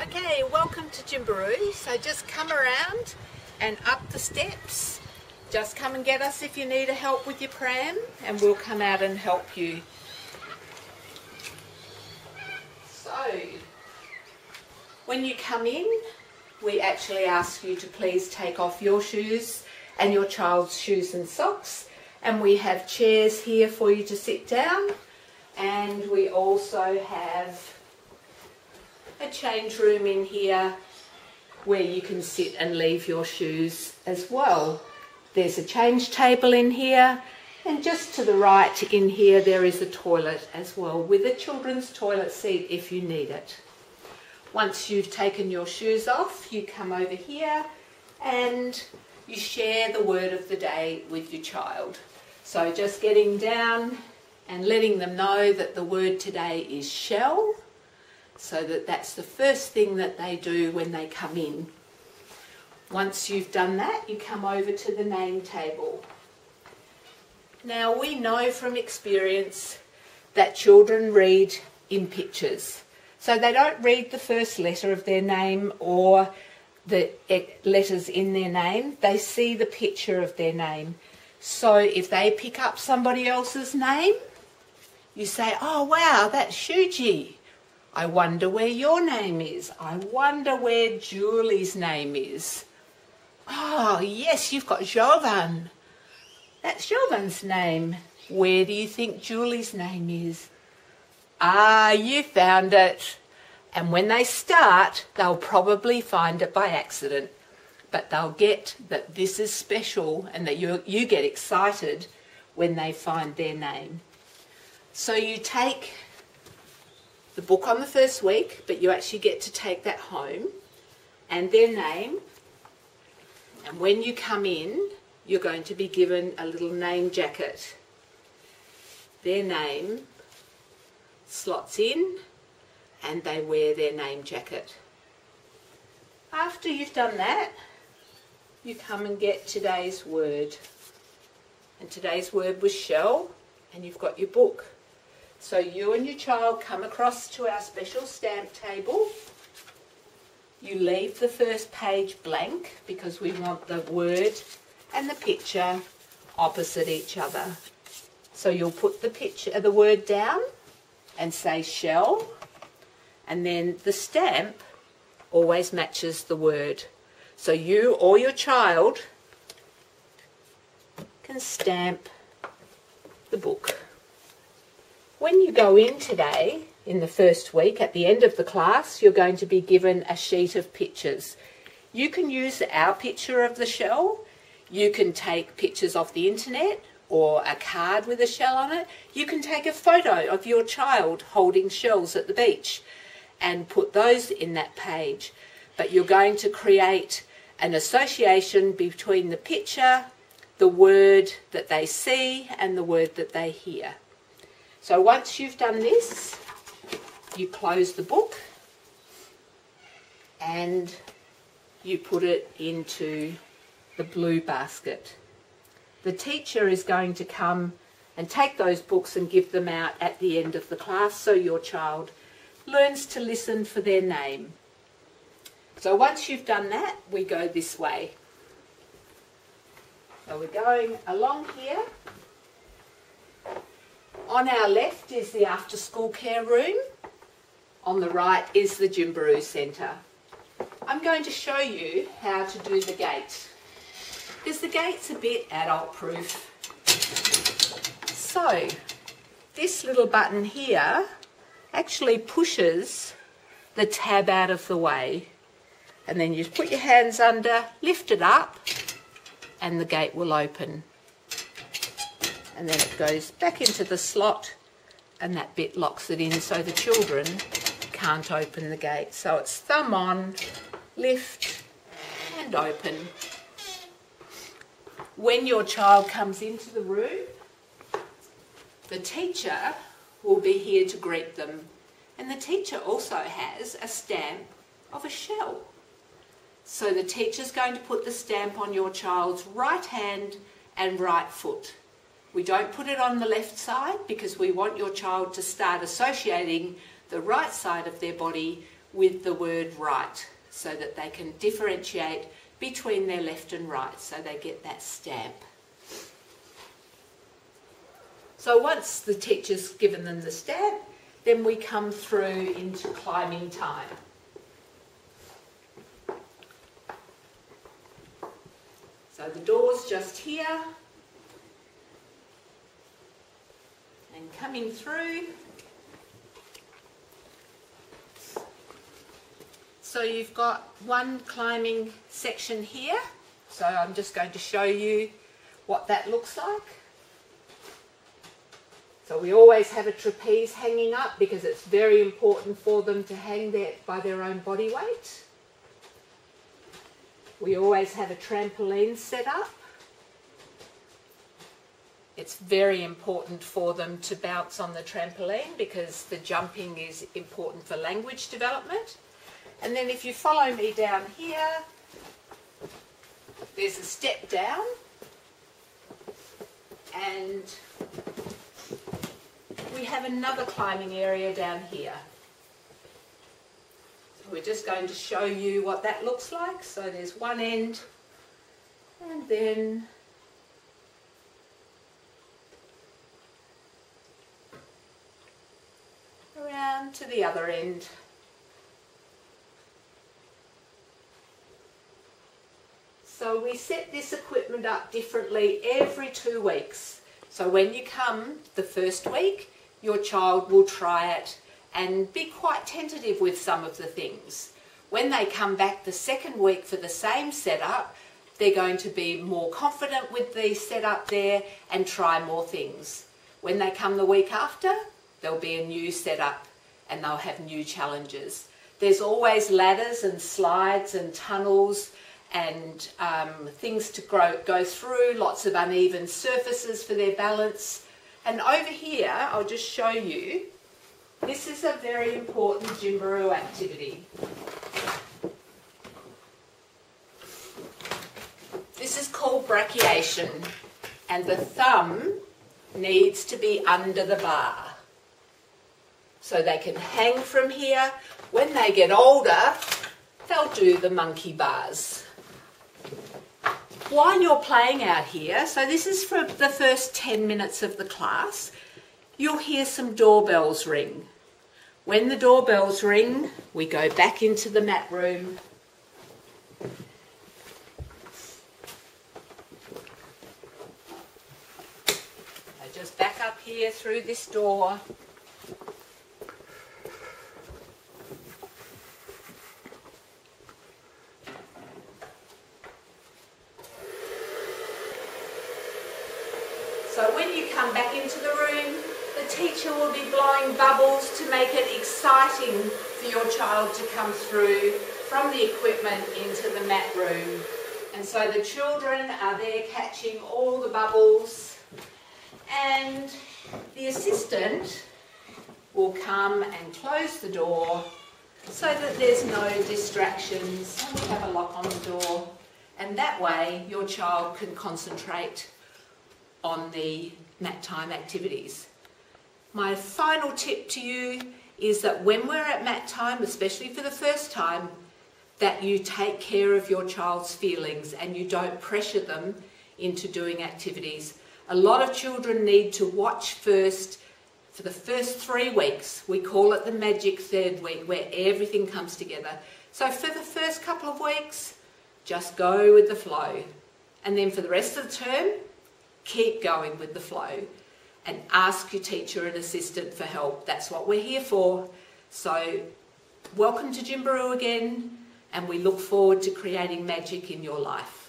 Okay, welcome to Gymbaroo. So just come around and up the steps. Just come and get us if you need help with your pram, and we'll come out and help you. So, when you come in, we actually ask you to please take off your shoes and your child's shoes and socks. And we have chairs here for you to sit down. And we also have a change room in here where you can sit and leave your shoes as well. There's a change table in here, and just to the right in here there is a toilet as well, with a children's toilet seat if you need it. Once you've taken your shoes off, you come over here and you share the word of the day with your child. So just getting down and letting them know that the word today is shall, so that's the first thing that they do when they come in. Once you've done that, you come over to the name table. Now, we know from experience that children read in pictures. So they don't read the first letter of their name or the letters in their name. They see the picture of their name. So if they pick up somebody else's name, you say, "Oh wow, that's Shuji. I wonder where your name is. I wonder where Julie's name is. Oh yes, you've got Jovan. That's Jovan's name. Where do you think Julie's name is? Ah, you found it." And when they start, they'll probably find it by accident, but they'll get that this is special and that you get excited when they find their name. So you take the book on the first week, but you actually get to take that home and their name. And when you come in, you're going to be given a little name jacket. Their name slots in and they wear their name jacket. After you've done that, you come and get today's word. And today's word was shall, and you've got your book. So you and your child come across to our special stamp table. You leave the first page blank because we want the word and the picture opposite each other. So you'll put the word down and say shall, and then the stamp always matches the word. So you or your child can stamp the book. When you go in today, in the first week, at the end of the class, you're going to be given a sheet of pictures. You can use our picture of the shell. You can take pictures off the internet or a card with a shell on it. You can take a photo of your child holding shells at the beach and put those in that page. But you're going to create an association between the picture, the word that they see, and the word that they hear. So once you've done this, you close the book and you put it into the blue basket. The teacher is going to come and take those books and give them out at the end of the class so your child learns to listen for their name. So once you've done that, we go this way. So we're going along here. On our left is the after school care room. On the right is the Gymbaroo Centre. I'm going to show you how to do the gate, because the gate's a bit adult proof. So this little button here actually pushes the tab out of the way, and then you put your hands under, lift it up, and the gate will open. And then it goes back into the slot, and that bit locks it in so the children can't open the gate. So it's thumb on, lift and open. When your child comes into the room, the teacher will be here to greet them. And the teacher also has a stamp of a shell. So the teacher's going to put the stamp on your child's right hand and right foot. We don't put it on the left side because we want your child to start associating the right side of their body with the word right, so that they can differentiate between their left and right, so they get that stamp. So once the teacher's given them the stamp, then we come through into climbing time. So the door's just here, and coming through. So you've got one climbing section here, so I'm just going to show you what that looks like. So we always have a trapeze hanging up because it's very important for them to hang there by their own body weight. We always have a trampoline set up. It's very important for them to bounce on the trampoline because the jumping is important for language development. And then if you follow me down here, there's a step down, and we have another climbing area down here. So we're just going to show you what that looks like. So there's one end, and then around to the other end. So we set this equipment up differently every 2 weeks. So when you come the first week, your child will try it and be quite tentative with some of the things. When they come back the second week for the same setup, they're going to be more confident with the setup there and try more things. When they come the week after, there'll be a new setup and they'll have new challenges. There's always ladders and slides and tunnels and things to go through, lots of uneven surfaces for their balance. And over here, I'll just show you, this is a very important Gymbaroo activity. This is called brachiation, and the thumb needs to be under the bar. So they can hang from here. When they get older, they'll do the monkey bars. While you're playing out here, so this is for the first 10 minutes of the class, you'll hear some doorbells ring. When the doorbells ring, we go back into the mat room. I just back up here through this door. So when you come back into the room, the teacher will be blowing bubbles to make it exciting for your child to come through from the equipment into the mat room. And so the children are there catching all the bubbles, and the assistant will come and close the door so that there's no distractions. And we have a lock on the door, and that way your child can concentrate on the mat time activities. My final tip to you is that when we're at mat time, especially for the first time, that you take care of your child's feelings and you don't pressure them into doing activities. A lot of children need to watch first for the first 3 weeks. We call it the magic third week, where everything comes together. So for the first couple of weeks, just go with the flow. And then for the rest of the term, keep going with the flow and ask your teacher and assistant for help. That's what we're here for. So welcome to Gymbaroo again, and we look forward to creating magic in your life.